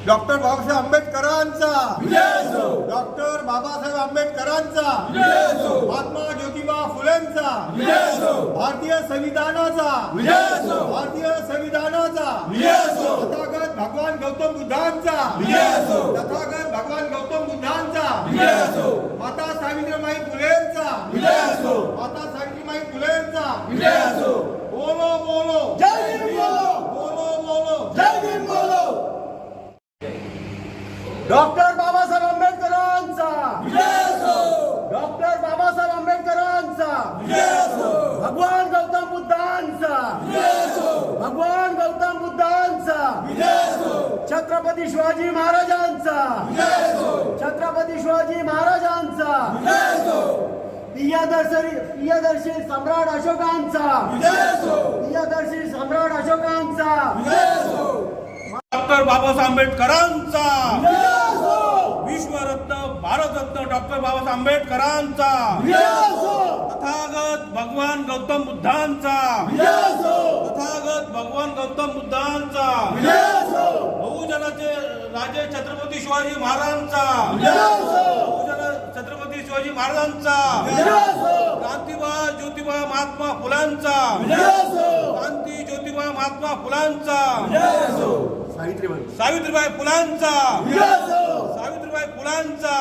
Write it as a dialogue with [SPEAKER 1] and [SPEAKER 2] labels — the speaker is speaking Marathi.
[SPEAKER 1] डॉक्टर बाबासाहेब आंबेडकरांचा, डॉक्टर बाबासाहेब आंबेडकरांचा, महात्मा ज्योतिबा फुलेंचा, भारतीय संविधानाचा, भारतीय संविधानाचा, तथागत भगवान गौतम बुद्धांचा, तथागत भगवान गौतम बुद्धांचा, माता सावित्रीबाई फुलेंचा, माता सावित्रीबाई फुलेंचा, बोलो बोलो
[SPEAKER 2] जय भीम बोलो,
[SPEAKER 1] बोलो बोलो
[SPEAKER 2] जय भीम बोलो. डॉक्टर बाबासाहेब आंबेडकरांचा, डॉक्टर बाबासाहेब आंबेडकरांचा, भगवान गौतम बुद्धांचा, भगवान गौतम बुद्धांचा, छत्रपती शिवाजी महाराजांचा, छत्रपती शिवाजी महाराजांचा, प्रियदर्शी सम्राट अशोकांचा, प्रियदर्शी सम्राट अशोकांचा,
[SPEAKER 1] डॉक्टर बाबासाहेब आंबेडकरांचा, विश्वरत्न भारतरत्न डॉक्टर बाबासाहेब आंबेडकरांचा, तथागत भगवान गौतम बुद्धांचा, तथागत भगवान गौतम बुद्धांचा, बहुजनाचे राजे छत्रपती शिवाजी महाराजांचा, बहुजन छत्रपती शिवाजी महाराजांचा, क्रांतिबा ज्योतिबा महात्मा फुलांचा, क्रांती ज्योतिबा महात्मा फुलांचा, सावित्रीबाई फुलांचा, सावित्रीबाई फुलांचा.